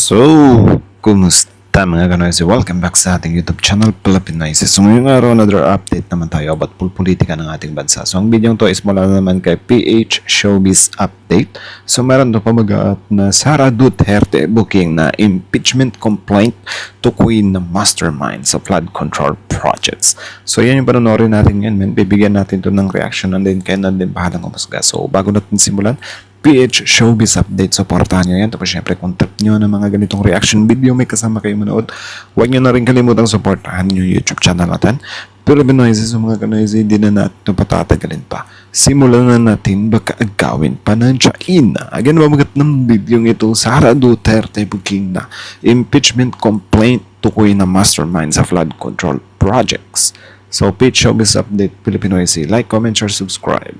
So, kumusta mga kanoysi? Welcome back sa ating YouTube channel, Pilipinoises. So, ngayong araw, another update naman tayo about politika ng ating bansa. So, ang video to is mula naman kay PH Showbiz Update. So, meron doon pamag-up na Sara Duterte booking na impeachment complaint to Queen na mastermind sa flood control projects. So, yan yung panonorin natin yan, men. Bibigyan natin to ng reaction and then kaya din bahalang umusga. So, bago natin simulan, PH Showbiz Update, supportahan nyo yan. Tapos syempre, kung trip nyo ng mga ganitong reaction video, may kasama kayo manood. Huwag nyo na rin kalimutang supportahan yung YouTube channel natin. Pero Binoises, so mga kanoises, hindi na natin patatagalin pa. Simulan na natin baka agawin pa ng China. Again, mabagat ng video ito, Sara Duterte booking na impeachment complaint to Queen na mastermind sa flood control projects. So, PH Showbiz Update, Pilipinoises, like, comment, share, subscribe.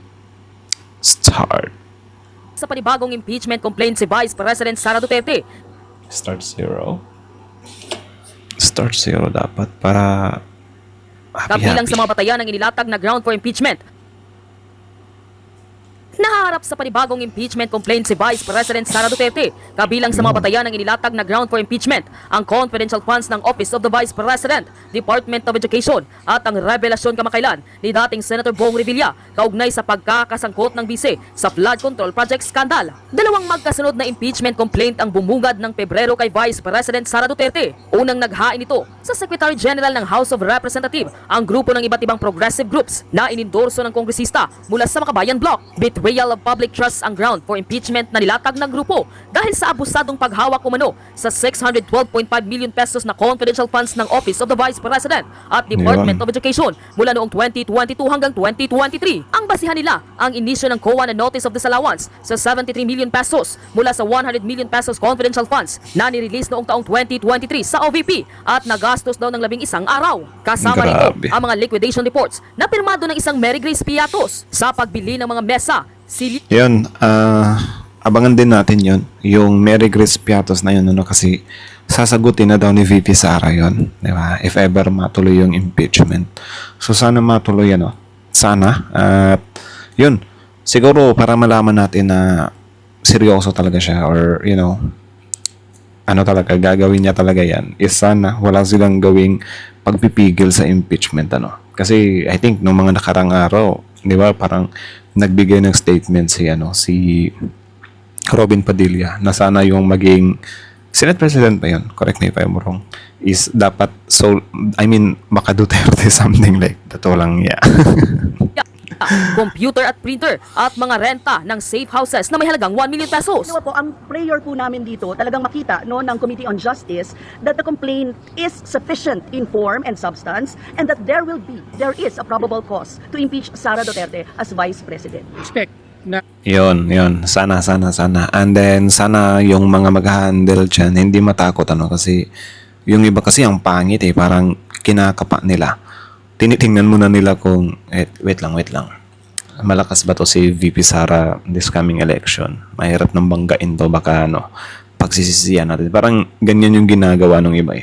Start. Sa panibagong impeachment complaint si Vice President Sara Duterte. Start zero dapat para Kabilang sa mga batayan ng inilatag na ground for impeachment. Naharap sa panibagong impeachment complaint si Vice President Sara Duterte. Kabilang sa mga batayan ng inilatag na ground for impeachment, ang confidential funds ng Office of the Vice President, Department of Education, at ang revelasyon kamakailan ni dating Senator Bong Revilla kaugnay sa pagkakasangkot ng bise sa flood control project scandal. Dalawang magkasunod na impeachment complaint ang bumungad ng Pebrero kay Vice President Sara Duterte. Unang naghain ito sa Secretary General ng House of Representatives, ang grupo ng iba't ibang progressive groups na inindorso ng kongresista mula sa Makabayan Bloc. Betrayal of public trust ang ground for impeachment na nilatag ng grupo dahil sa abusadong paghawak umano sa 612.5 million pesos na confidential funds ng Office of the Vice President at Department of Education mula noong 2022 hanggang 2023. Ang basihan nila ang inisyo ng COA na Notice of Disallowance sa 73 million pesos mula sa 100 million pesos confidential funds na nirelease noong taong 2023 sa OVP at nagastos daw ng 11 araw. Kasama nito ang mga liquidation reports na pirmado ng isang Mary Grace Piatos sa pagbili ng mga mesa. Yun, abangan din natin yun. Yung Mary Grace Piatos na yun, kasi sasagutin na daw ni VP Sara yun. Diba? If ever matuloy yung impeachment. So sana matuloy yan. Sana. At yun, siguro para malaman natin na seryoso talaga siya or ano talaga, gagawin niya talaga yan. Is sana wala silang gawing pagpipigil sa impeachment. Kasi I think nung mga nakarang araw, di ba, parang nagbigay ng statement si Robin Padilla na sana yung maging Senate President ba yun? Correct me if I'm wrong. Is dapat, Maka Duterte, something like that. Walang computer at printer at mga renta ng safe houses na may halagang 1 million pesos. Po, ang prayer po namin dito talagang makita ng Committee on Justice that the complaint is sufficient in form and substance and that there is a probable cause to impeach Sara Duterte as Vice President. Expect na Yun. Sana. And then, sana yung mga mag-handle dyan, hindi matakot, kasi yung iba kasi ang pangit, parang kinakapa nila. Tinitingnan muna nila kung, wait lang. Malakas ba to si VP Sara this coming election? Mahirap nang banggain to, baka pagsisisiyan natin. Parang ganyan yung ginagawa ng iba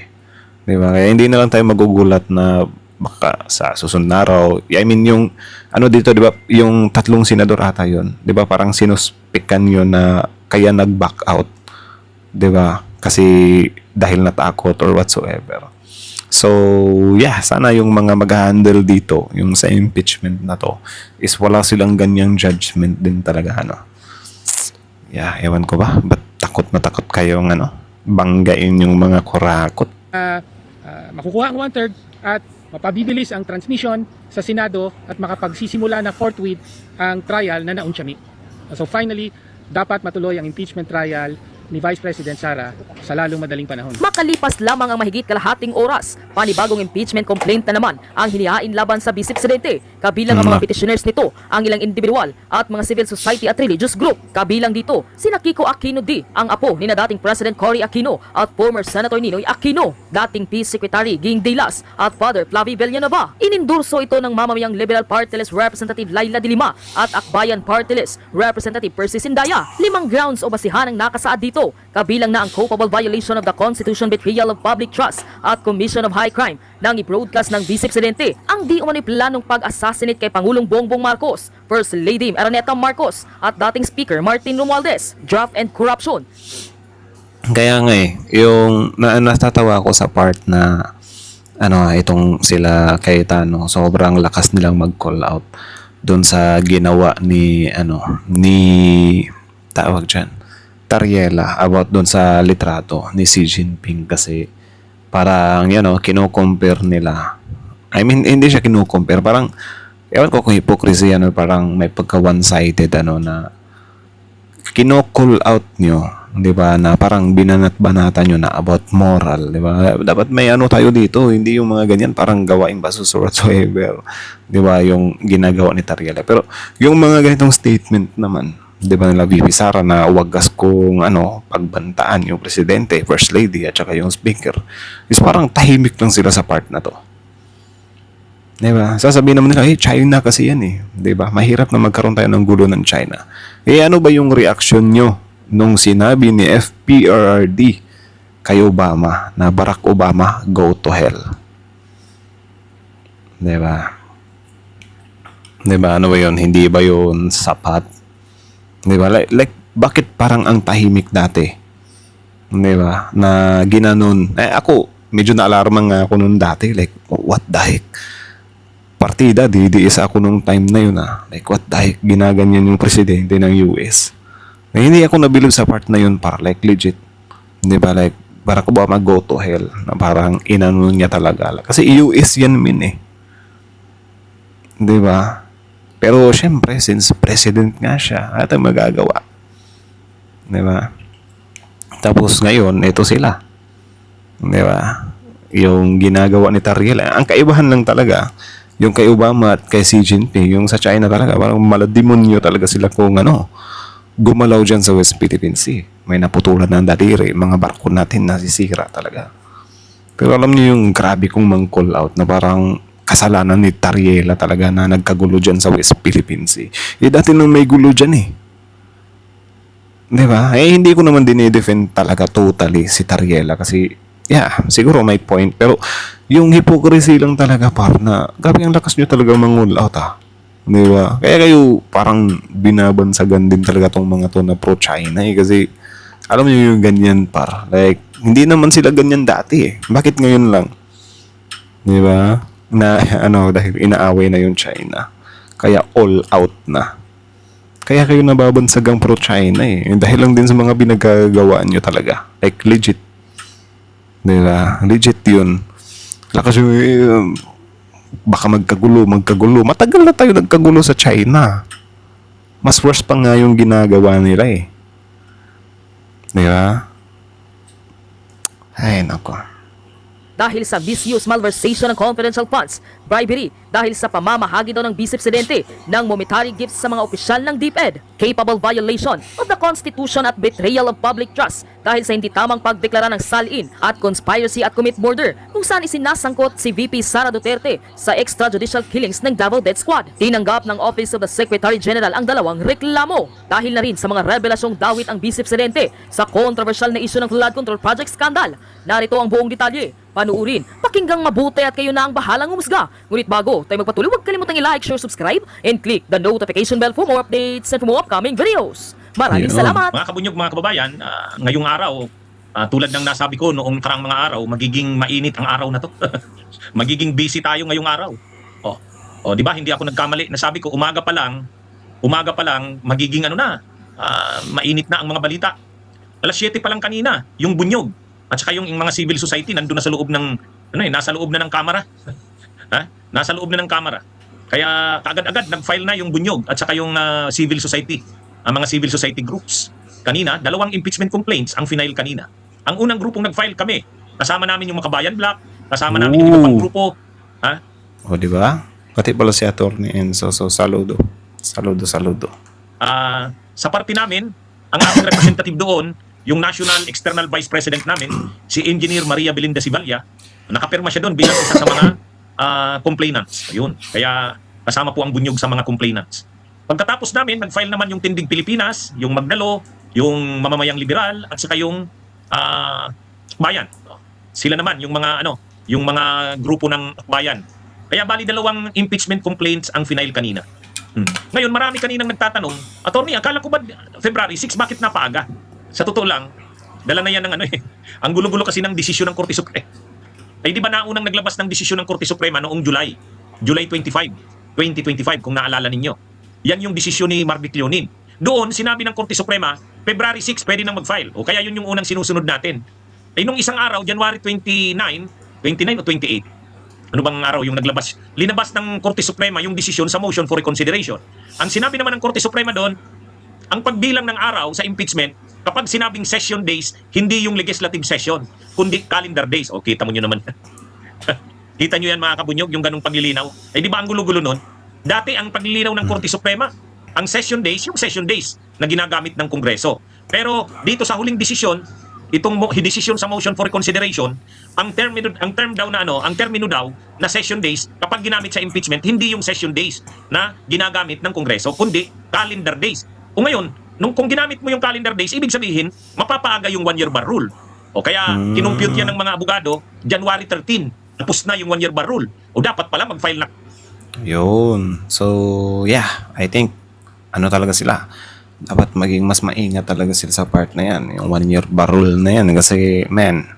Diba? Kaya hindi na lang tayo magugulat na baka sa susunod na araw. Yung dito, diba, yung 3 senador ata yun. Diba, parang sinuspikan yun na kaya nag-back out. Diba? Kasi dahil natakot or whatsoever. So, sana yung mga mag-handle dito, yung sa impeachment na to, is wala silang ganyang judgment din talaga, ewan ko ba? Ba't takot na takot kayong, banggain yung mga kurakot? makukuha ang 1/3 at mapabibilis ang transmission sa Senado at makapagsisimula na forthwith ang trial na naunsyami. So finally, dapat matuloy ang impeachment trial ni Vice President Sara sa lalong madaling panahon. Makalipas lamang ang mahigit kalahating oras, panibagong impeachment complaint na naman ang hinihain laban sa Vice Presidente. Kabilang ang mga petitioners nito, ang ilang individual at mga civil society at religious group. Kabilang dito, sina Kiko Aquino D, ang apo ni na dating President Cory Aquino at former Senator Ninoy Aquino, dating Peace Secretary Ging Dilas at Father Flavie Villanueva. Inindurso ito ng mamamayang Liberal Party List Representative Laila de Lima at Akbayan Party List Representative Percy Sindaya. 5 grounds o basihan ang nakasaad dito. Kabilang na ang culpable violation of the Constitution, betrayal of public trust at commission of high crime nang i-broadcast ng Vice Presidente ang di umano'y planong pag-assassinate kay Pangulong Bongbong Marcos, First Lady Araneta Marcos at dating Speaker Martin Romualdez, draft and corruption. Kaya nga yung natatawa ako sa part na itong sila Cayetano, sobrang lakas nilang mag-call out doon sa ginawa ni tawag dyan, Tariela about doon sa litrato ni Xi Jinping kasi parang kino-compare nila. I mean, hindi siya kino-compare, parang ewan ko kung hypocrisy parang may pagka one-sided na kino-call out nyo, di ba, na parang binanat-banatan nyo na about moral, di ba? Dapat may tayo dito, hindi yung mga ganyan parang gawaing basos or whatsoever, di ba, yung ginagawa ni Tariela. Pero yung mga ganitong statement naman, di ba, nila VP Sara na wagas kung pagbantaan yung presidente, first lady, at saka yung speaker, is parang tahimik lang sila sa part na to. Diba? Sasabihin naman nila, China kasi yan Diba? Mahirap na magkaroon tayo ng gulo ng China. Ano ba yung reaction nyo nung sinabi ni FPRRD kay Obama na Barack Obama, go to hell? Diba? Diba? Ano ba yun? Hindi ba yun sapat? Diba? Like bakit parang ang tahimik dati? Diba? Na ginanon. Ako, medyo na-alarma nga ako noon dati. Like, what the heck? Partida, DDS ako nung time na yun Like, what the heck, ginaganyan yung presidente ng US. Hindi ako nabilib sa part na yun para like legit. Di ba? Like, Barack Obama go to hell. Na parang inanon niya talaga. Kasi US yan Di ba? Pero syempre, since president nga siya, ito magagawa. Di ba? Tapos ngayon, ito sila. Di ba? Yung ginagawa ni Tariela. Ang kaibahan lang talaga, yung kay Obama at kay Xi Jinping, yung sa China talaga, parang malademonyo talaga sila kung gumalaw dyan sa West Philippine Sea. May naputulan ng daliri, mga barko natin nasisira talaga. Pero alam niyo yung grabe kong mang-call out na parang kasalanan ni Tariela talaga na nagkagulo dyan sa West Philippine Sea. Dati nung may gulo dyan Di ba? Hindi ko naman dinidefend talaga totally si Tariela kasi siguro may point. Pero yung hypocrisy lang talaga na grabe ang lakas nyo talaga mangul out Di ba? Kaya kayo parang binabansagan din talaga tong mga to na pro-China kasi alam nyo yung ganyan like hindi naman sila ganyan dati Bakit ngayon lang? Di ba? Na dahil inaaway na yung China. Kaya all out na. Kaya kayo nababansagang pro-China dahil lang din sa mga binagagawa nyo talaga. Like legit. Diba? Legit yun. Lakas yung baka magkagulo. Matagal na tayo nagkagulo sa China. Mas worse pa nga yung ginagawa nila Diba? Ay, nako. Dahil sa misuse, malversation ng confidential funds, bribery, dahil sa pamamahagi daw ng Vice Presidente ng monetary gifts sa mga opisyal ng DepEd, capable violation of the Constitution at betrayal of public trust dahil sa hindi tamang pagdeklara ng salin at conspiracy at commit murder kung saan isinasangkot si VP Sara Duterte sa extrajudicial killings ng Davao Death Squad. Tinanggap ng Office of the Secretary General ang dalawang reklamo dahil na rin sa mga revelasyong dawit ang Vice Presidente sa controversial na issue ng flood control project scandal. Narito ang buong detalye. Panuurin, pakinggang mabuti at kayo na ang bahalang umusga. Ngunit bago tayo magpatuloy, huwag kalimutang i-like, share, subscribe, and click the notification bell for more updates and for more upcoming videos. Maraming salamat! Mga kabunyog, mga kababayan, ngayong araw, tulad ng nasabi ko noong karang mga araw, magiging mainit ang araw na to. Magiging busy tayo ngayong araw. Di ba, hindi ako nagkamali. Nasabi ko, umaga pa lang, magiging mainit na ang mga balita. Alas 7 pa lang kanina, yung bunyog. At saka yung mga civil society nandun na sa loob ng nasa loob na ng kamera. Nasa loob na ng kamera. Kaya kaagad-agad nag-file na yung bunyog at saka yung civil society, ang mga civil society groups. Kanina, 2 impeachment complaints ang final kanina. Ang unang grupong nag-file kami, kasama namin yung mga Kabayan Black, kasama namin yung iba pang grupo. Di ba? Pati pala si Atty. Enzo, so saludo. Saludo. Sa parte namin, ang ating representative doon, yung National External Vice President namin, si Engineer Maria Belinda Siballa, nakapirma siya doon bilang isa sa mga complainants. Ayun. Kaya kasama po ang bunyog sa mga complainants. Pagkatapos namin, nag-file naman yung Tindig Pilipinas, yung Magdalo, yung Mamamayang Liberal, at saka yung Bayan. Sila naman, yung mga grupo ng Bayan. Kaya bali 2 impeachment complaints ang final kanina. Ngayon, marami kaninang nagtatanong, Attorney, akala ko ba February 6, bakit napaaga? Sa totoo lang, Dala na yan ng ano eh. Ang gulo-gulo kasi ng desisyon ng Korte Suprema. Ay di ba naunang naglabas ng desisyon ng Korte Suprema noong July 25, 2025 kung naalala ninyo. Yan yung desisyon ni Marvic Leonin. Doon, sinabi ng Korte Suprema, February 6 pwede nang mag-file. O kaya yun yung unang sinusunod natin. Ay nung isang araw, January 29 o 28, ano bang araw yung naglabas? Linabas ng Korte Suprema yung desisyon sa motion for reconsideration. Ang sinabi naman ng Korte Suprema doon, ang pagbilang ng araw sa impeachment, kapag sinabing session days, hindi yung legislative session, kundi calendar days. O, kita mo nyo naman. Kita nyo yan mga kabunyog, yung ganung paglilinaw. Eh di ba ang gulo-gulo nun? Dati ang paglilinaw ng Korte Suprema, ang session days, yung session days na ginagamit ng Kongreso. Pero dito sa huling desisyon, itong desisyon sa motion for reconsideration, ang termino daw na session days kapag ginamit sa impeachment, hindi yung session days na ginagamit ng Kongreso, kundi calendar days. O ngayon, kung ginamit mo yung calendar days, ibig sabihin, mapapaaga yung 1-year bar rule. O kaya, kinumpute yan ng mga abogado, January 13, tapos na yung 1-year bar rule. O dapat pala mag-file na. Yun. So, yeah, I think, ano talaga sila, dapat maging mas maingat talaga sila sa part na yan. Yung 1-year bar rule na yan. Kasi, man,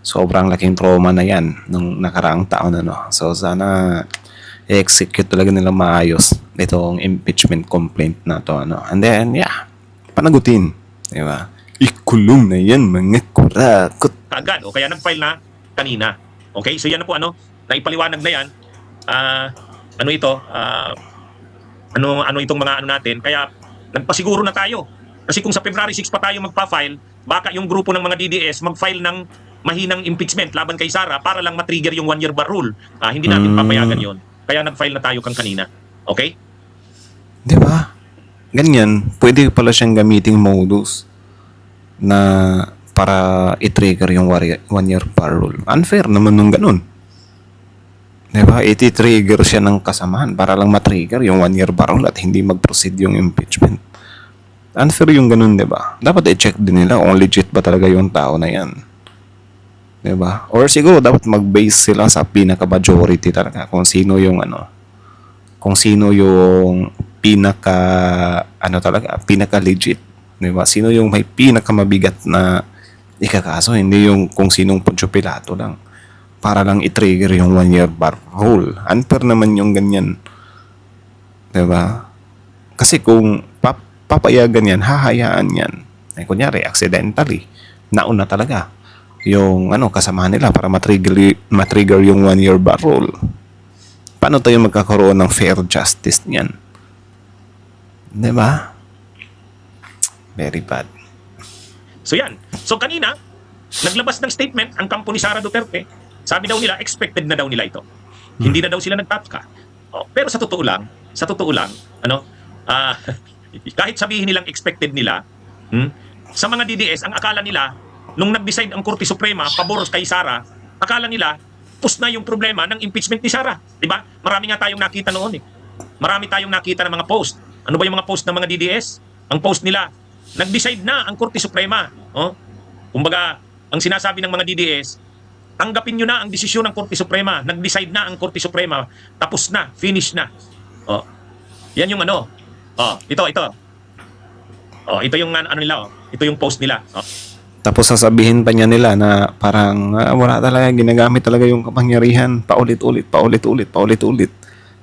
sobrang laking trauma na yan nung nakaraang taon. So, sana i-execute talaga nila maayos itong impeachment complaint na to. And then, yeah, panagutin. Diba? Ikulong na yan, mga kurakot. Agad. O kaya nag-file na kanina. Okay? So yan na po, naipaliwanag na yan. Ano ito? Ano itong mga natin? Kaya nagpasiguro na tayo. Kasi kung sa February 6 pa tayo magpa-file, baka yung grupo ng mga DDS mag-file ng mahinang impeachment laban kay Sara para lang matrigger yung 1-year bar rule. Hindi natin papayagan yon. Kaya nag-file na tayo kang kanina. Okay? Diba? Ganyan, pwede pala siyang gamiting modus na para i-trigger yung 1-year bar rule. Unfair naman nung ganun. Diba? Iti-trigger siya ng kasamahan para lang matrigger yung 1-year bar rule at hindi mag-proceed yung impeachment. Unfair yung ganun, diba? Dapat i-check din nila kung legit ba talaga yung tao na yan. Diba? Or siguro dapat mag-base sila sa pinaka-majority talaga kung sino yung pinaka-legit. Diba? Sino yung may pinaka-mabigat na ikakaso, hindi yung kung sinong Poncio Pilato lang para lang i-trigger yung 1-year bar rule. Unfair naman yung ganyan. Diba? Kasi kung papayagan yan, hahayaan yan. Kunyari, accidentally, nauna talaga yung kasama nila para matrigger yung 1-year bar rule. Paano tayo magkakaroon ng fair justice niyan? Diba? Very bad. So yan. So kanina, naglabas ng statement ang kampo ni Sara Duterte. Sabi daw nila, expected na daw nila ito. Hindi na daw sila nagtataka. Pero sa totoo lang, kahit sabihin nilang expected nila, sa mga DDS, ang akala nila, nung nag-decide ang Korte Suprema pabor kay Sara, akala nila pus na yung problema ng impeachment ni Sara. Diba? Marami nga tayong nakita noon eh. Marami tayong nakita ng mga post. Ano ba yung mga post ng mga DDS? Ang post nila, nag-decide na ang Korte Suprema. Kumbaga, ang sinasabi ng mga DDS, tanggapin nyo na ang desisyon ng Korte Suprema. Nag-decide na ang Korte Suprema. Tapos na, finish na. Yan yung ito. Ito yung nila. Ito yung post nila. Tapos sasabihin pa niya nila na parang wala talaga, ginagamit talaga yung kapangyarihan paulit-ulit.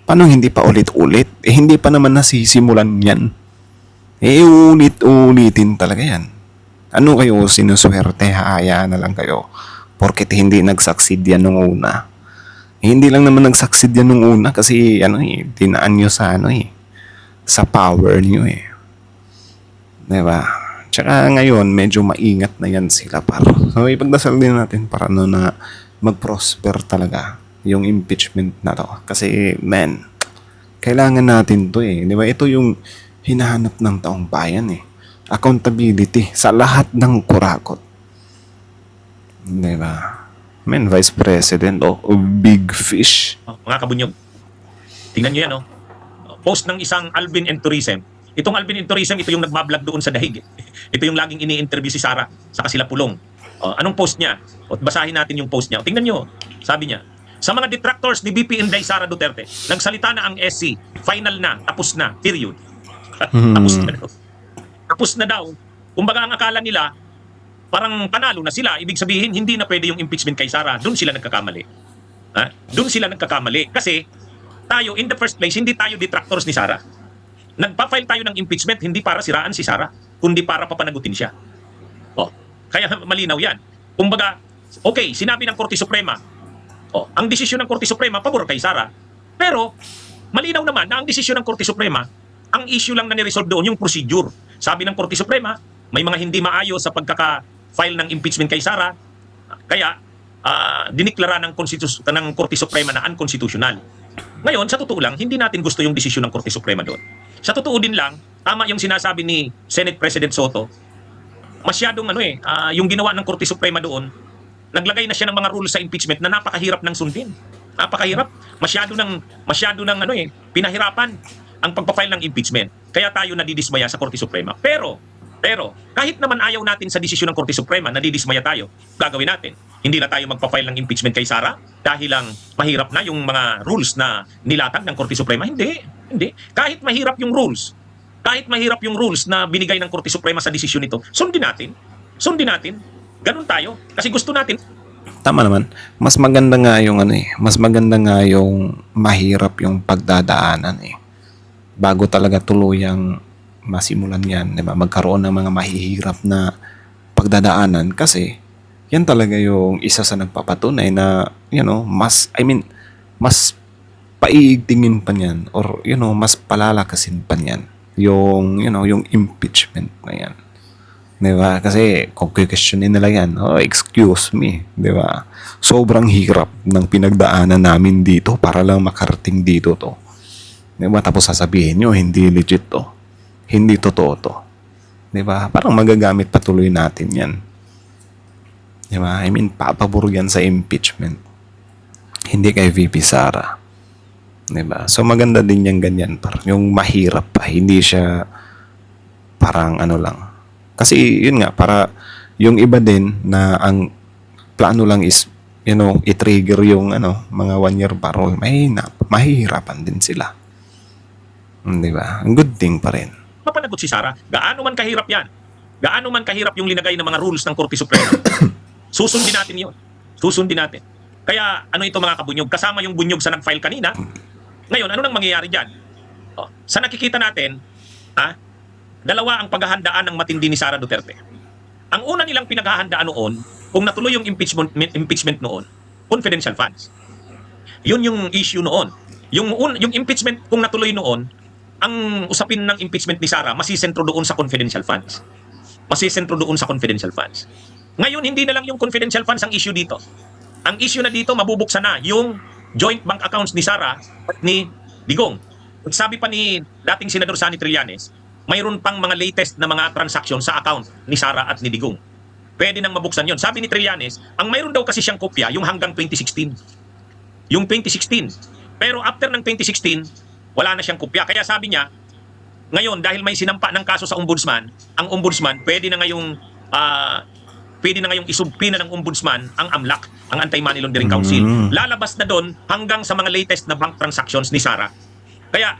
Paano hindi paulit-ulit? Hindi pa naman nasisimulan yan. Ulit-ulitin talaga yan. Ano kayo sinuswerte? Hayaan na lang kayo. Porket hindi nag-succeed yan nung una. Hindi lang naman nag-succeed yan nung una kasi dinaan nyo sa sa power nyo eh. Diba? Tsaka ngayon, medyo maingat na yan sila para. So, ipagdasal din natin para na mag-prosper talaga yung impeachment na to. Kasi, man, kailangan natin to eh. Di ba? Ito yung hinahanap ng taong bayan eh. Accountability sa lahat ng kurakot. Di ba? Man, Vice President big fish. Mga kabunyog, tingnan nyo yan post ng isang Alvin and Tourism. Itong Alvin and Tourism, ito yung nagbablog doon sa dahig. Ito yung laging ini-interview si Sara sa sila Pulong. Anong post niya? Basahin natin yung post niya. Tingnan nyo. Sabi niya, sa mga detractors ni VP Inday Sara Duterte, nagsalita na ang SC. Final na. Tapos na. Period. Tapos na daw. Kumbaga ang akala nila, parang panalo na sila. Ibig sabihin, hindi na pwede yung impeachment kay Sara. Doon sila nagkakamali. Ha? Doon sila nagkakamali. Kasi tayo, in the first place, hindi tayo detractors ni Sara. Nagpa-file tayo ng impeachment hindi para siraan si Sara, kundi para papanagutin siya. Oh, kaya malinaw yan. Kumbaga, okay, sinabi ng Korte Suprema, ang desisyon ng Korte Suprema, pabor kay Sara. Pero, malinaw naman na ang desisyon ng Korte Suprema, ang issue lang na niresolve doon, yung procedure. Sabi ng Korte Suprema, may mga hindi maayos sa pagkaka-file ng impeachment kay Sara, kaya diniklara ng Korte Suprema na unconstitutional. Ngayon, sa totoo lang, hindi natin gusto yung desisyon ng Korte Suprema doon. Sa totoo din lang, tama yung sinasabi ni Senate President Soto, masyadong yung ginawa ng Korte Suprema doon, naglagay na siya ng mga rules sa impeachment na napakahirap ng sundin. Napakahirap. Masyado ng pinahirapan ang pagpa-file ng impeachment. Kaya tayo nadidismaya sa Korte Suprema. Pero, kahit naman ayaw natin sa desisyon ng Korte Suprema, nadidismaya tayo, gagawin natin. Hindi na tayo magpa-file ng impeachment kay Sara dahil lang mahirap na yung mga rules na nilatag ng Korte Suprema. Hindi. Kahit mahirap yung rules, na binigay ng Korte Suprema sa desisyon nito, sundin natin. Ganun tayo. Kasi gusto natin. Tama naman. Mas maganda nga yung mas maganda nga yung mahirap yung pagdadaanan bago talaga tuluyang masimulan yan, di ba? Magkaroon ng mga mahihirap na pagdadaanan kasi yan talaga yung isa sa nagpapatunay na mas paiigtingin pa niyan or mas palalakasin pa niyan yung impeachment na yan. Di ba? Kasi kung questionin nila yan, excuse me, di ba? Sobrang hirap ng pinagdaanan namin dito para lang makarating dito to. Di ba? Tapos sasabihin nyo, hindi legit to. Hindi totoo to. Di ba? Parang magagamit patuloy natin yan. Di ba? Papabor yan sa impeachment. Hindi kay VP Sara. Di ba? So maganda din yung ganyan. Yung mahirap pa. Hindi siya parang lang. Kasi yun nga, para yung iba din na ang plano lang is, i-trigger yung mga 1-year parole, mahihirapan din sila. Di ba? Ang good thing pa rin. Mapanagot si Sara. Gaano man kahirap yan. Gaano man kahirap yung linagay ng mga rules ng Korte Suprema. Susundin natin yun. Kaya ito mga kabunyog? Kasama yung bunyog sa nag-file kanina. Ngayon, ano nang mangyayari dyan? Sa nakikita natin, dalawa ang paghahandaan ng matindi ni Sara Duterte. Ang una nilang pinaghahandaan noon, kung natuloy yung impeachment noon, confidential funds. Yun yung issue noon. Yung impeachment, kung natuloy noon, ang usapin ng impeachment ni Sara, masisentro doon sa confidential funds. Ngayon, hindi na lang yung confidential funds ang issue dito. Ang issue na dito, mabubuksan na yung joint bank accounts ni Sara at ni Digong. Sabi pa ni dating Senador Sonny Trillanes, mayroon pang mga latest na mga transaction sa account ni Sara at ni Digong. Pwede nang mabuksan yon. Sabi ni Trillanes, ang mayroon daw kasi siyang kopya, yung hanggang 2016. Yung 2016. Pero after ng 2016, wala na siyang kopya. Kaya sabi niya, ngayon dahil may sinampa ng kaso sa ombudsman, ang ombudsman pwede na ngayong isubpina ng ombudsman ang AMLAC, ang Anti-Money Laundering Council. Lalabas na doon hanggang sa mga latest na bank transactions ni Sara. Kaya,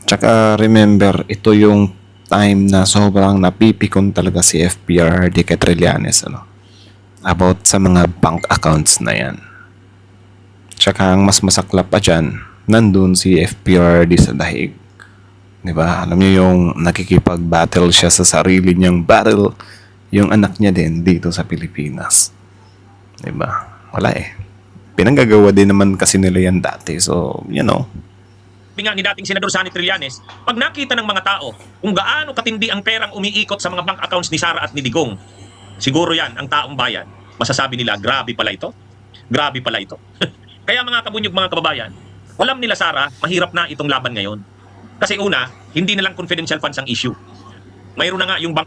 Tsaka remember, ito yung time na sobrang napipikon talaga si FPRD kay Trillanes about sa mga bank accounts na yan. Tsaka ang mas masaklap pa dyan, nandun si FPRD sa dahig. Diba? Alam niyo yung nakikipag-battle siya sa sarili niyang battle, yung anak niya din dito sa Pilipinas. Diba? Wala Pinanggagawa din naman kasi nila yan dati. So, nga ni dating Senador Sonny Trillanes, pag nakita ng mga tao kung gaano katindi ang perang umiikot sa mga bank accounts ni Sara at ni Digong, siguro yan, ang taong bayan, masasabi nila, grabe pala ito. Kaya mga kabunyog, mga kababayan, alam nila Sara, mahirap na itong laban ngayon. Kasi una, hindi na lang confidential funds ang issue. Mayroon na nga yung bank.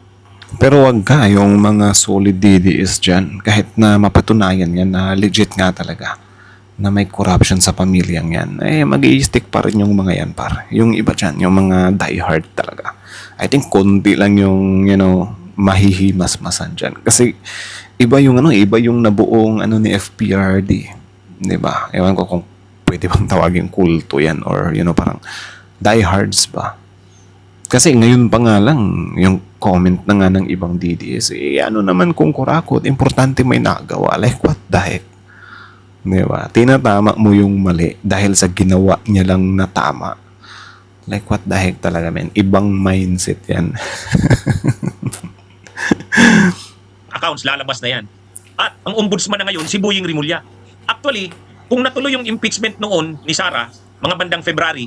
Pero wag ka yung mga solid DDS dyan, kahit na mapatunayan yan na legit nga talaga na may corruption sa pamilyang yan, mag-i-stick pa rin yung mga yan yung iba dyan, yung mga diehard talaga. I think konti lang yung mahihimas-masan dyan. Kasi iba yung nabuong ni FPRD, di ba? Ewan ko kung pwede bang tawagin kulto yan or parang diehards ba. Kasi ngayon pa nga lang, yung comment na nga ng ibang DDS, ano naman kung kurakot, importante may nagawa. Like, what the heck? Di ba? Tinatama mo yung mali dahil sa ginawa niya lang na tama. Like, what the heck talaga, men? Ibang mindset yan. Accounts, lalabas na yan. At ang ombudsman na ngayon, si Boying Rimulya. Actually, kung natuloy yung impeachment noon ni Sara, mga bandang February,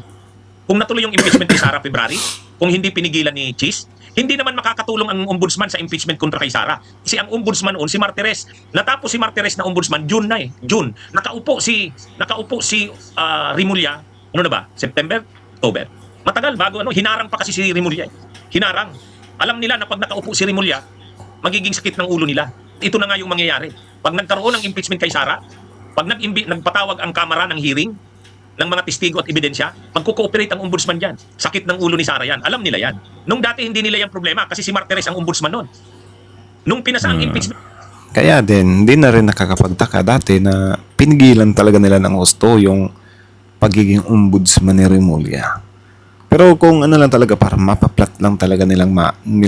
kung natuloy yung impeachment ni Sara February, kung hindi pinigilan ni Cheese, hindi naman makakatulong ang ombudsman sa impeachment kontra kay Sara. Kasi ang ombudsman noon, si Martires. Natapos si Martires na ombudsman, June na eh. June. Nakaupo si Rimulya, ano na ba? September? October. Matagal bago hinarang pa kasi si Rimulya eh. Hinarang. Alam nila na pag nakaupo si Rimulya, magiging sakit ng ulo nila. Ito na nga yung mangyayari. Pag nagkaroon ng impeachment kay Sara, pag nagpatawag ang Kamara ng hearing, ng mga testigo at ebidensya, magko-cooperate ang ombudsman dyan. Sakit ng ulo ni Sara yan. Alam nila yan. Nung dati hindi nila yan problema kasi si Martires ang ombudsman noon. Nung pinasa ang impeachment, Kaya din, hindi na rin nakakapagtaka dati na pinigilan talaga nila ng gusto yung pagiging ombudsman ni Rimulya. Pero kung ano lang talaga, para mapaplat lang talaga nila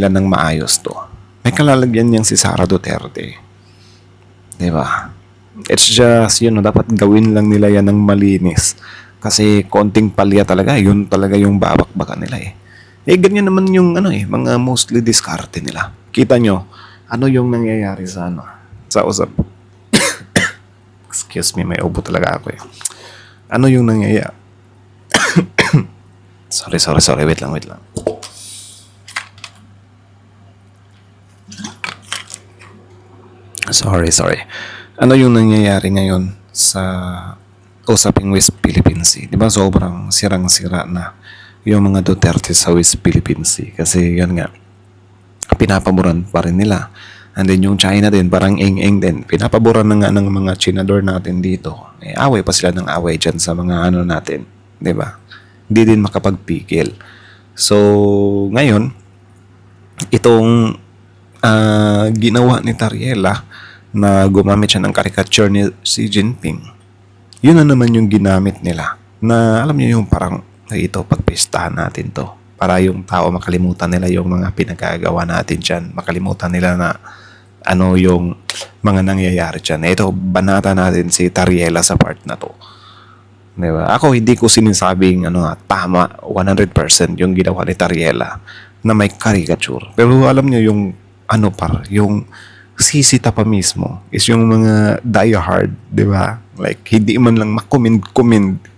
ng maayos to, may kalalagyan niyang si Sara Duterte. Diba? It's just, dapat gawin lang nila yan ng malinis. Kasi konting palya talaga, yun talaga yung babakbakan nila eh. Ganyan naman yung mga mostly diskarte nila. Kita nyo, ano yung nangyayari sa sa usap. Excuse me, may ubo talaga ako eh. Ano yung nangyayari? sorry, wait lang. Sorry. Ano yung nangyayari ngayon sa usaping West Philippine Sea? Di ba sobrang sirang-sira na yung mga Duterte sa West Philippine Sea? Kasi yan nga, pinapaboran pa rin nila. And then yung China din, parang eng-eng din. Pinapaboran na nga ng mga Chinador natin dito. Away pa sila ng away dyan sa mga natin. Di ba? Hindi din makapagpigil. So, ngayon, itong ginawa ni Tariela na gumamit siya ng caricature ni Xi Jinping. Yun na naman yung ginamit nila. Na alam niyo yung parang, ito, pagpistahan natin to. Para yung tao makalimutan nila yung mga pinagagawa natin dyan. Makalimutan nila na yung mga nangyayari dyan. Ito, banata natin si Tariela sa part na to. Diba? Ako, hindi ko sinasabing tama 100% yung ginawa ni Tariela na may caricature. Pero alam niyo yung yung sisita pa mismo is yung mga diehard, di ba? Like, hindi man lang makomend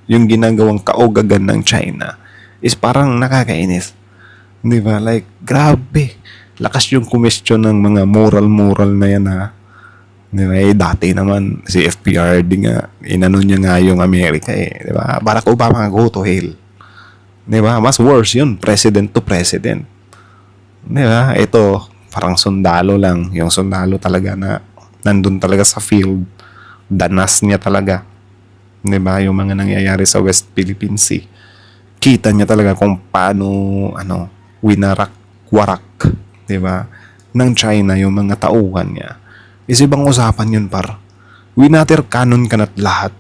yung ginagawang kaogagan ng China is parang nakakainis. Di ba? Like, grabe. Lakas yung kumestyon ng mga moral na yan ha. Di ba? Dati naman, si FPRD nga, niya nga yung Amerika eh. Di ba? Barack Obama go to hell. Di ba? Mas worse yun, president to president. Di ba? Ito, parang sundalo lang. Yung sundalo talaga na nandun talaga sa field. Danas niya talaga. Diba? Yung mga nangyayari sa West Philippine Sea. Kita niya talaga kung paano winarak-warak. Diba? Ng China yung mga tauhan niya. Is ibang usapan yun par. Winater canon ka na't lahat.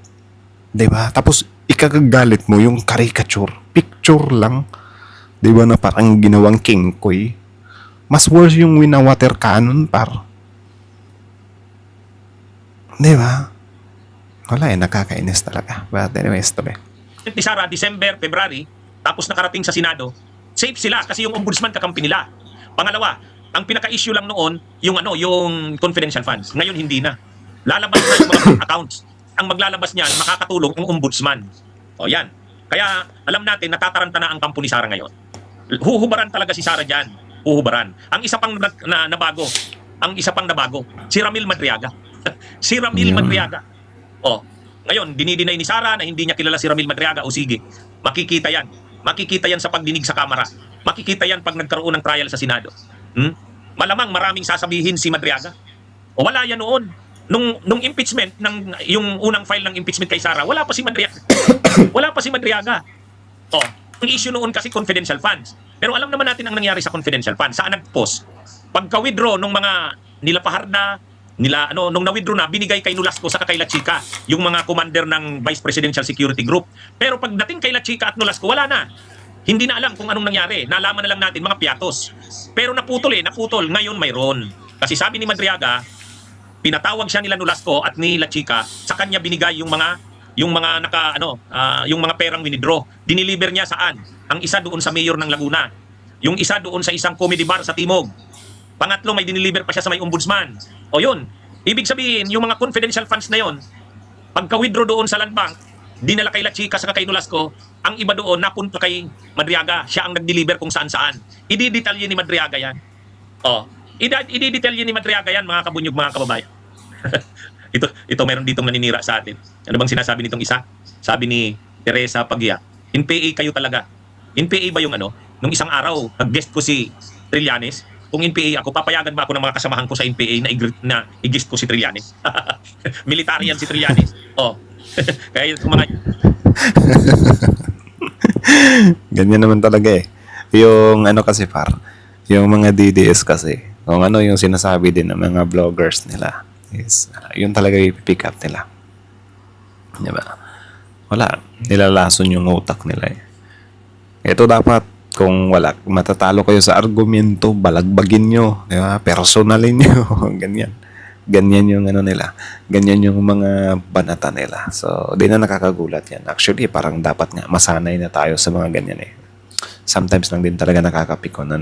Diba? Tapos ikagagalit mo yung caricature. Picture lang. Diba na parang ginawang King Koy. Mas worse yung winawater cannon par. Di ba? Wala nakakainis talaga. But anyways, tuloy. ni Sara, December, February, tapos nakarating sa Senado, safe sila kasi yung ombudsman kakampi nila. Pangalawa, ang pinaka-issue lang noon, yung confidential funds. Ngayon, hindi na. Lalabas na yung mga bank accounts. Ang maglalabas niyan, makakatulong ang ombudsman. O yan. Kaya, alam natin, natataranta na ang kampo ni Sara ngayon. Huhubaran talaga si Sara dyan. Huhubaran. Ang isa pang nabago, si Ramil Madriaga. Si Ramil Madriaga. O, ngayon, dinidinay ni Sara na hindi niya kilala si Ramil Madriaga. O sige, makikita yan. Makikita yan sa pagdinig sa Kamara. Makikita yan pag nagkaroon ng trial sa Senado. Malamang maraming sasabihin si Madriaga. O wala yan noon. Nung impeachment, yung unang file ng impeachment kay Sara, wala pa si Madriaga. Wala pa si Madriaga. O, ang issue noon kasi confidential funds. Pero alam naman natin ang nangyari sa confidential funds. Saan nag-post? Pagka-withdraw nung mga nila Paharda, nung na-withdraw na, binigay kay Nolasco sa kay La Chica, yung mga commander ng Vice Presidential Security Group. Pero pagdating kay La Chica at Nolasco, wala na. Hindi na alam kung anong nangyari. Nalaman na lang natin mga piatos. Pero naputol. Ngayon mayroon. Kasi sabi ni Madriaga, pinatawag siya nila Nolasco at ni La Chica, sa kanya binigay yung mga yung mga perang winidraw. Diniliver niya saan? Ang isa doon sa mayor ng Laguna. Yung isa doon sa isang comedy bar sa Timog. Pangatlo, may diniliver pa siya sa may ombudsman. O yun. Ibig sabihin, yung mga confidential funds na yon, pagka-withdraw doon sa land bank, dinala kay La Chica sa kay Nolasco, ang iba doon napunta kay Madriaga. Siya ang nag-deliver kung saan-saan. Ididetalye ni Madriaga yan. O, ididetalye ni Madriaga yan, mga kabunyog, mga kababayan. ito meron ditong naninira sa atin. Ano bang sinasabi nitong isa? Sabi ni Teresa Pagia, in PA kayo talaga. In PA ba yung nung isang araw, nag-guest ko si Trillanes, kung in PA ako, papayagan ba ako ng mga kasamahan ko sa in PA na i-guest ko si Trillanes? Militarian si Trillanes. Oh. Kaya yung mga... Ganyan naman talaga eh. Yung kasi yung mga DDS kasi, kung ano yung sinasabi din ng mga vloggers nila, is yun talaga yung pick up nila. Diba? Wala. Nilalason yung utak nila eh. Ito dapat, kung wala, matatalo kayo sa argumento, balagbagin nyo, di ba? Personalin nyo, ganyan. Ganyan yung nila. Ganyan yung mga banata nila. So, di na nakakagulat yan. Actually, parang dapat nga, masanay na tayo sa mga ganyan eh. Sometimes lang din talaga nakakapikon,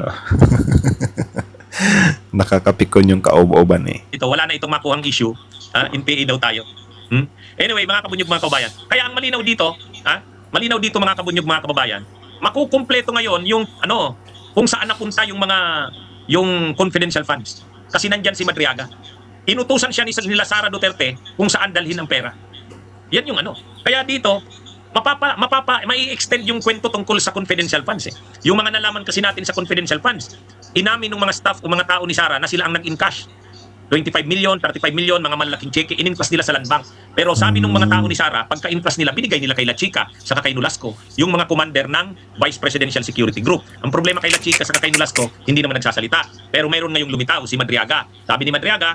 nakakapikon yung kaob-oban eh. Ito, wala na itong makuhang issue. In PA daw tayo. Anyway, mga kabunyog, mga kababayan. Kaya ang malinaw dito, malinaw dito mga kabunyog, mga kababayan, makukumpleto ngayon yung kung saan napunta yung confidential funds. Kasi nandyan si Madriaga. Inutusan siya nila Sara Duterte kung saan dalhin ang pera. Yan yung Kaya dito, mai-extend yung kwento tungkol sa confidential funds eh. Yung mga nalaman kasi natin sa confidential funds, inamin ng mga staff o mga tao ni Sara na sila ang nag-encash. 25 million, 35 million, mga malaking cheque, in-encash nila sa land bank. Pero sabi ng mga tao ni Sara, pagka-encash nila, binigay nila kay La Chica, saka kay Nolasco, yung mga commander ng Vice Presidential Security Group. Ang problema kay La Chica, saka kay Nolasco, hindi naman nagsasalita. Pero mayroon ngayong lumitaw, si Madriaga. Sabi ni Madriaga,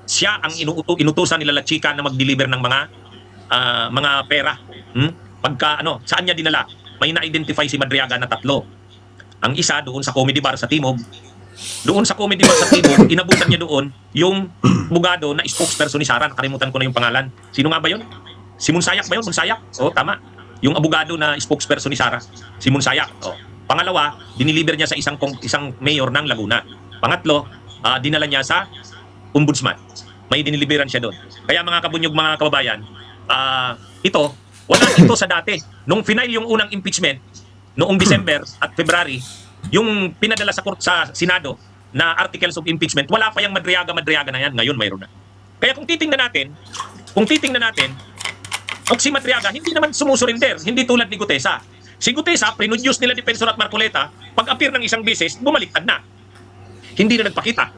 siya ang inutusan nila La Chica na mag-deliver ng mga pera. Pagka saan niya dinala? May na-identify si Madriaga na 3. Ang isa doon sa comedy bar sa Timog. Doon sa comedy bar sa Timog, inabutan niya doon yung bugado na spokesperson ni Sara. Nakalimutan ko na yung pangalan. Sino nga ba yun? Si Monsayak ba yun? Monsayak? Oo, tama. Yung abogado na spokesperson ni Sara. Si Monsayak. Oh. Pangalawa, diniliver niya sa isang mayor ng Laguna. Pangatlo, dinala niya sa ombudsman. May diniliberan siya doon. Kaya mga kabunyog, mga kababayan, wala ito sa dati. Nung final yung unang impeachment, noong December at February, yung pinadala sa Senado na articles of impeachment, wala pa yung Madriaga na yan. Ngayon mayroon na. Kaya kung titingnan natin, si Madriaga hindi naman sumusurinder, hindi tulad ni Gutesa. Si Gutesa, prinudyus nila Defensor at Marcoleta, pag-appear ng isang beses, bumaliktad na. Hindi na nagpakita.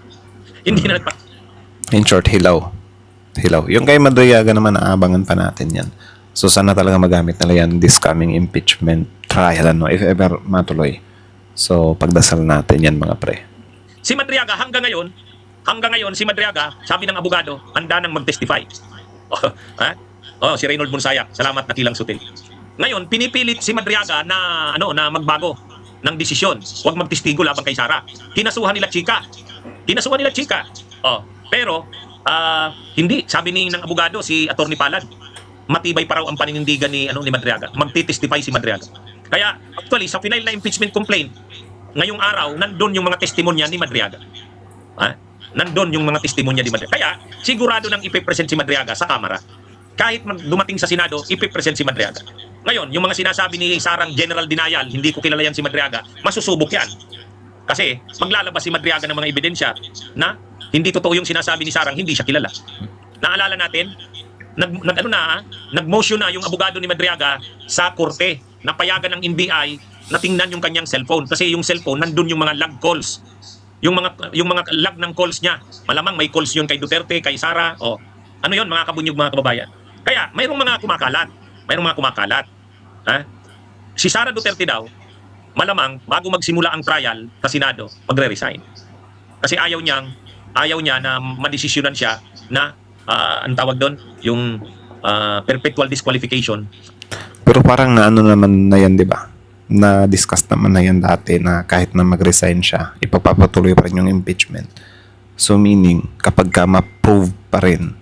In short, hilaw. Yung kay Madriaga naman, aabangan pa natin yan. So, sana talaga magamit nila yan this coming impeachment trial, if ever matuloy. So, pagdasal natin yan, mga pre. Si Madriaga, hanggang ngayon, si Madriaga, sabi ng abogado, handa nang mag-testify. Si Reynold Monsayak, salamat na kilang sutil. Ngayon, pinipilit si Madriaga na magbago ng desisyon. Huwag magtestigo labang kay Sara. Kinasuhan nila Chica. Pero, hindi. Sabi ng abogado, si Attorney Palad, matibay pa raw ang paninindigan ni Madriaga. Magti-testify si Madriaga. Kaya, actually, sa final na impeachment complaint, ngayong araw, nandun yung mga testimonya ni Madriaga. Nandun yung mga testimonya ni Madriaga. Kaya, sigurado nang ipipresent si Madriaga sa Kamara. Kahit dumating sa Senado, ipipresent si Madriaga. Ngayon, yung mga sinasabi ni Sarang General Denial, hindi ko kilala yan si Madriaga, masusubok yan. Kasi, maglalabas si Madriaga ng mga ebidensya na hindi totoo yung sinasabi ni Sarang, hindi siya kilala. Naalala natin, nag-motion na yung abogado ni Madriaga sa korte na payagan ng NBI na tingnan yung kanyang cellphone kasi yung cellphone nandun yung mga log calls. Yung mga log ng calls niya. Malamang may calls yun kay Duterte, kay Sara, ano yun mga kabunyog, mga kababayan. Kaya mayroong mga kumakalat. Si Sara Duterte daw, malamang bago magsimula ang trial sa Senado, magre-resign. Kasi ayaw niya na madesisyonan siya na ang tawag doon, yung perpetual disqualification. Pero parang naman na yan, di ba? na-discuss naman na yan dati na kahit na mag-resign siya, ipapapatuloy pa rin yung impeachment. So meaning, kapag ka ma-prove pa rin,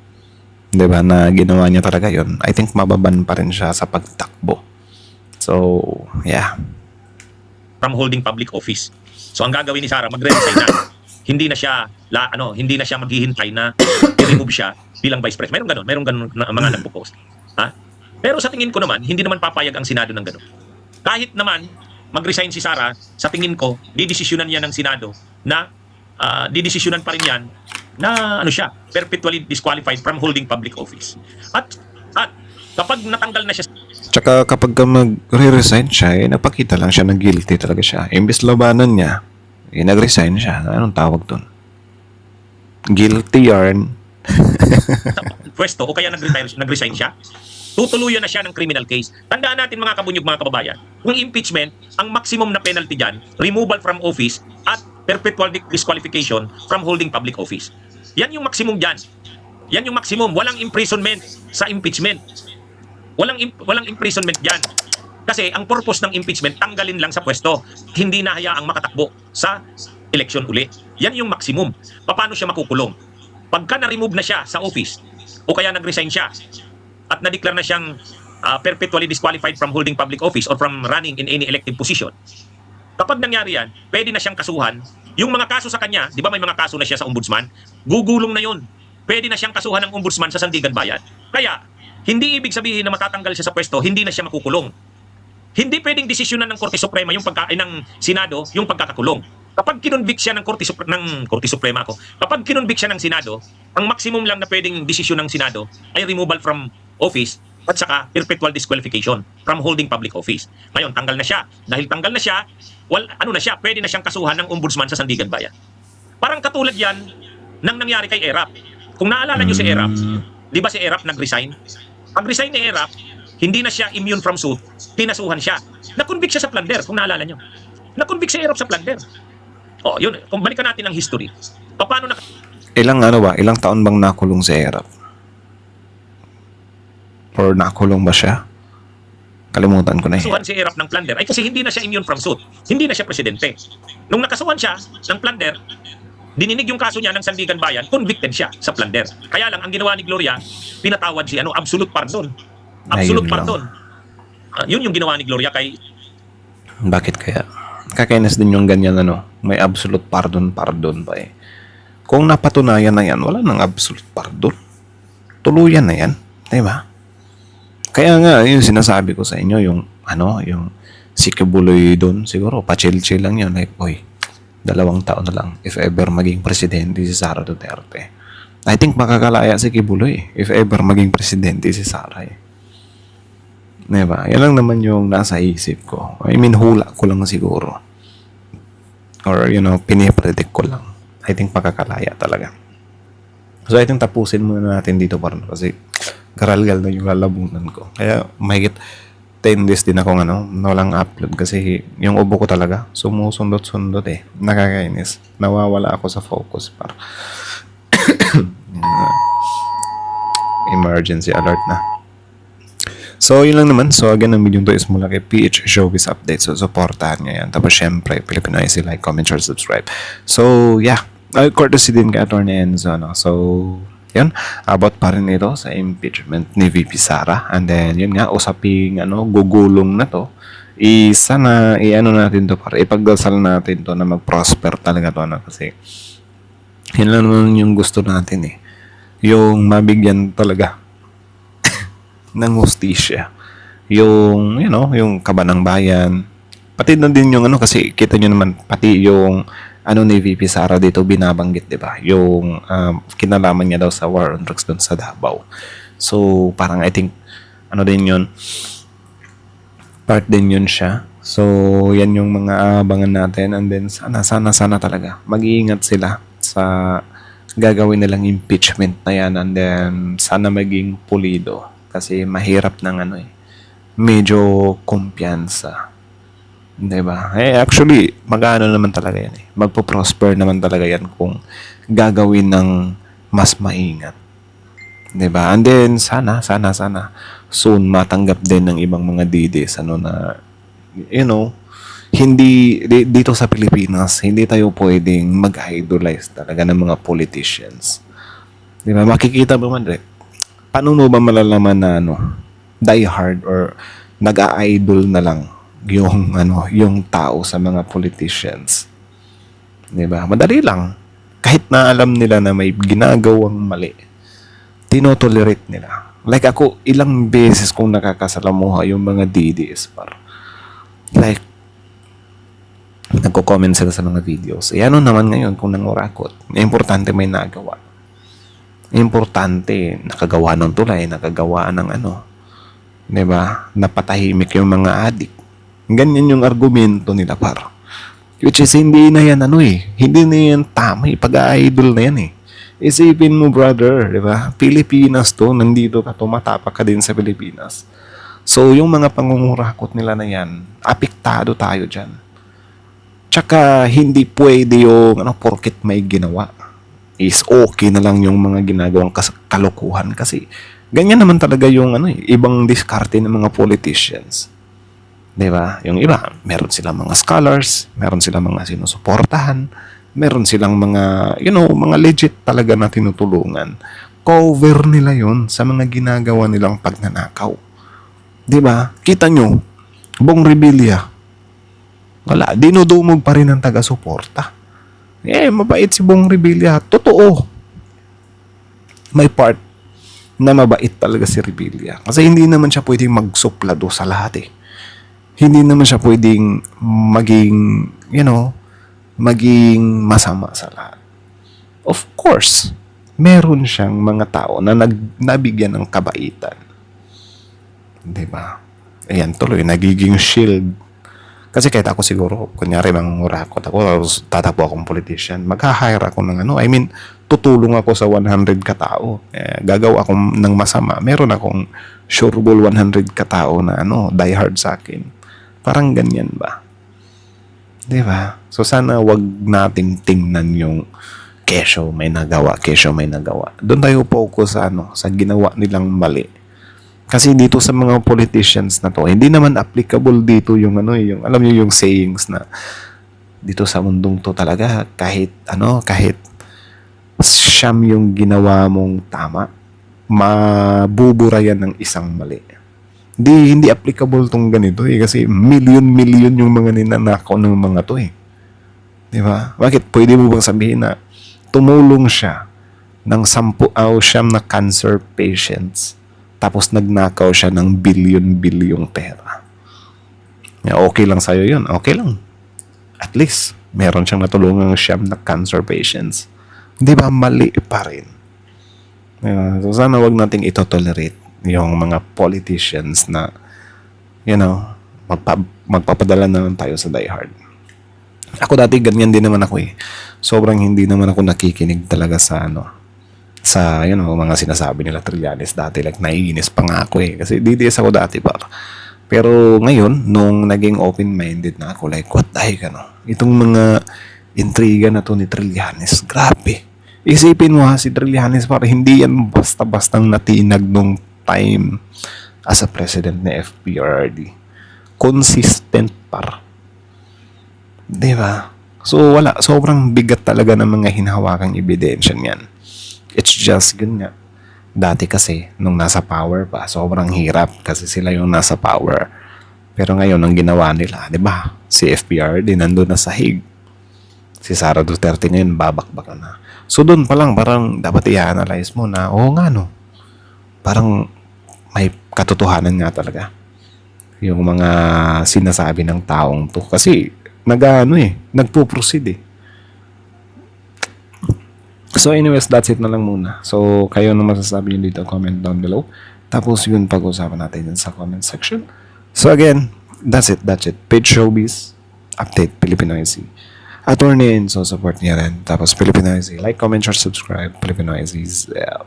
'di ba, na ginawa niya talaga yon, I think mababan pa rin siya sa pagtakbo. So, yeah. From holding public office. So ang gagawin ni Sara, magre-resign na. Hindi na siya hindi na siya maghihintay na i-remove siya bilang vice president. Merong ganun na mga nagpo-post. Ha? Pero sa tingin ko naman, hindi naman papayag ang Senado ng ganun. Kahit naman mag-resign si Sara, sa tingin ko, didesisyonan niya ng Senado na didesisyonan pa rin yan na siya, perpetually disqualified from holding public office. At kapag natanggal na siya, Tsaka kapag ka mag-re-resign siya, napakita lang siya na guilty talaga siya. Imbes labanan niya, nag-resign siya. Anong tawag dun? Guilty yarn. sa pwesto o kaya nag-resign siya, tutuluyan na siya ng criminal case. Tandaan natin mga kabunyog, mga kababayan, yung impeachment, ang maximum na penalty dyan, removal from office at perpetual disqualification from holding public office. Yan yung maximum dyan. Yan yung maximum. Walang imprisonment sa impeachment. Walang imprisonment dyan. Kasi ang purpose ng impeachment, tanggalin lang sa pwesto. Hindi na hayaang makatakbo sa election uli. Yan yung maximum. Paano siya makukulong? Pagka na-remove na siya sa office o kaya nag-resign siya at na-declare na siyang perpetually disqualified from holding public office or from running in any elective position, kapag nangyari yan, pwede na siyang kasuhan. Yung mga kaso sa kanya, di ba may mga kaso na siya sa ombudsman? Gugulong na yun. Pwede na siyang kasuhan ng ombudsman sa Sandigan Bayan. Kaya, hindi ibig sabihin na matatanggal siya sa pwesto, hindi na siya makukulong. Hindi pwedeng desisyonan ng Korte Suprema ng Senado yung pagkakakulong. Kapag kinonvict siya ng Korte Suprema kapag kinonvict siya ng Senado, ang maximum lang na pwedeng desisyon ng Senado ay removal from office at saka perpetual disqualification from holding public office. Ngayon, tanggal na siya. Dahil tanggal na siya, pwede na siyang kasuhan ng ombudsman sa Sandigan Bayan. Parang katulad yan ng nangyari kay Erap. Kung naalala nyo si Erap, di ba si Erap nag-resign? Pag-resign ni Erap, hindi na siya immune from suit, tinasuhan siya. Na-convict siya sa plunder, kung naalala nyo. Na-convict si Erap sa plunder. O, yun, kung balikan natin ang history. Paano Ilang taon bang nakulong si Erap? Or nakulong ba siya? Kalimutan ko na nakasuhan si Erap ng plunder ay kasi hindi na siya immune from suit. Hindi na siya presidente. Nung nakasuhan siya ng plunder, dininig yung kaso niya ng Sandigan Bayan, convicted siya sa plunder. Kaya lang, ang ginawa ni Gloria, pinatawad siya, absolute pardon. Absolute Ayun lang. pardon. Yun yung ginawa ni Gloria kay... Bakit kaya? Kakainis din yung ganyan, may absolute pardon pa eh. Kung napatunayan na yan, wala nang absolute pardon. Tuluyan na yan. Diba? Kaya nga, yung sinasabi ko sa inyo, yung si Kibuloy doon, siguro, pa-chill-chill lang yun. Like, 2 taon na lang if ever maging presidente si Sara Duterte. I think makakalaya si Kibuloy if ever maging presidente si Sara eh. Diba? Yan lang naman yung nasa isip ko. I mean, hula ko lang siguro. Or, pinipredict ko lang. I think makakalaya talaga. So, I think tapusin muna natin dito parang kasi garalgal na yung lalabunan ko. Kaya, mahigit 10 days din akong walang upload kasi yung ubo ko talaga sumusundot-sundot eh. Nakakainis. Nawawala ako sa focus par. Emergency alert na. So, yun lang naman. So, again, ang video to is mula kay PH Showbiz Update. So, supportahan nyo yan. Tapos, syempre, Pilipinas, like, comment, share, subscribe. So, yeah. Courtesy din kay Atty. Enzo, So, yun. About pa rin ito sa impeachment ni VP Sara. And then, yun nga, usaping, gugulong na to. Sana, natin to para ipagdasal natin to na mag-prosper talaga to, Kasi, yun lang naman yung gusto natin eh. Yung mabigyan talaga ng hustisya. Yung, yung kabanang bayan. Pati na din yung kasi kita nyo naman, pati yung ni VP Sara dito binabanggit, di ba? Yung kinalaman niya daw sa war on drugs doon sa Davao. So, parang I think, din yun, part din yun siya. So, yan yung mga abangan natin. And then, sana talaga, mag-iingat sila sa gagawin nilang impeachment na yan. And then, sana maging pulido. Kasi mahirap ng medyo kumpiyansa. Diba? Actually, mag-ano naman talaga yan eh. Magpo-prosper naman talaga yan kung gagawin ng mas maingat. Diba? And then, sana, soon matanggap din ng ibang mga DDs na dito sa Pilipinas, hindi tayo pwedeng mag-idolize talaga ng mga politicians. Di ba? Makikita mo man, paano mo ba malalaman na die hard or nag-a-idol na lang yung tao sa mga politicians? Di ba? Madali lang. Kahit na alam nila na may ginagawang mali, tinotolerate nila. Like ako, ilang beses kong nakakasalamuha yung mga DDS par. Like, nagko-comment sila sa mga videos. Ano naman ngayon kung nangurakot? Importante may nagawa. Importante, nakagawa ng tulay, nakagawa ng diba? Napatahimik yung mga adik. Ganyan yung argumento nila par. Which is hindi na yan hindi na yan tama pag-idol na yan Isipin mo brother, diba? Pilipinas to, nandito ka, tumatapak ka din sa Pilipinas. So yung mga pangungurakot nila na yan, apektado tayo dyan. Tsaka hindi pwede yung porket may ginawa is okay na lang yung mga ginagawang kalokohan kasi ganyan naman talaga yung ibang diskarte ng mga politicians. 'Di ba? Yung iba, meron silang mga scholars, meron silang mga sinusuportahan, meron silang mga mga legit talaga na tinutulungan. Cover nila 'yon sa mga ginagawa nilang pagnanakaw. 'Di ba? Kita nyo, Bong Revilla. Wala, dinudumog pa rin ang taga-suporta. Mabait si Bong Revilla. Totoo. May part na mabait talaga si Revilla. Kasi hindi naman siya pwedeng magsuplado sa lahat Hindi naman siya pwedeng maging masama sa lahat. Of course, meron siyang mga tao na nabigyan ng kabaitan. Diba? Ayan, tuloy, nagiging shield. Kasi kahit ako siguro, kunyari mangurakot ako, tatakbo akong politician, mag-hire ako ng tutulong ako sa 100 katao. Gagawa ako ng masama. Meron akong sureball 100 katao na die hard sa akin. Parang ganyan ba? Diba? So sana wag nating tingnan yung kesyo may nagawa. Doon tayo focus sa ginawa nilang mali. Kasi dito sa mga politicians na to, hindi naman applicable dito yung alam niyo yung sayings na dito sa mundong to talaga kahit siyam yung ginawa mong tama, mabubura yan ng isang mali. Hindi applicable tong ganito kasi million yung mga ninanakaw ng mga to Di ba? Bakit? Pwede mo bang sabihin na tumulong siya ng 10 o 9 na cancer patients tapos nagnakaw siya ng bilyon-bilyong pera. Okay lang sa'yo yun. Okay lang. At least, meron siyang natulungang 9 na cancer patients. Di ba? Mali pa rin. So, sana wag nating itotolerate yung mga politicians na, magpapadala na lang tayo sa die hard. Ako dati, ganyan din naman ako Sobrang hindi naman ako nakikinig talaga sa mga sinasabi nila Trillanes dati, like naiinis pa nga ako kasi DDS ako dati pero ngayon nung naging open-minded na ako, like what the heck itong mga intriga na to ni Trillanes, grabe. Isipin mo si Trillanes hindi yan basta-bastang natinag nung time as a president ni FPRRD. Consistent diba? So wala, sobrang bigat talaga ng mga hinahawakang ebidensya niyan. It's just yun nga. Dati kasi, nung nasa power pa, sobrang hirap kasi sila yung nasa power. Pero ngayon, ang ginawa nila, di ba? Si FPRD nandun na sa Hague. Si Sara Duterte ngayon, babakbaka na. So doon pa lang, parang dapat i-analyze mo na, parang may katotohanan nga talaga. Yung mga sinasabi ng taong to. Kasi, nagpo-proceed So anyways, that's it na lang muna. So kayo na masasabi nyo dito, comment down below. Tapos yun pag-usapan natin dun sa comment section. So again, that's it. Page Showbiz, Update, Pilipinoizy. Attorney Enzo, support niya rin. Tapos Pilipinoizy, like, comment, share, subscribe. Pilipinoizy is out.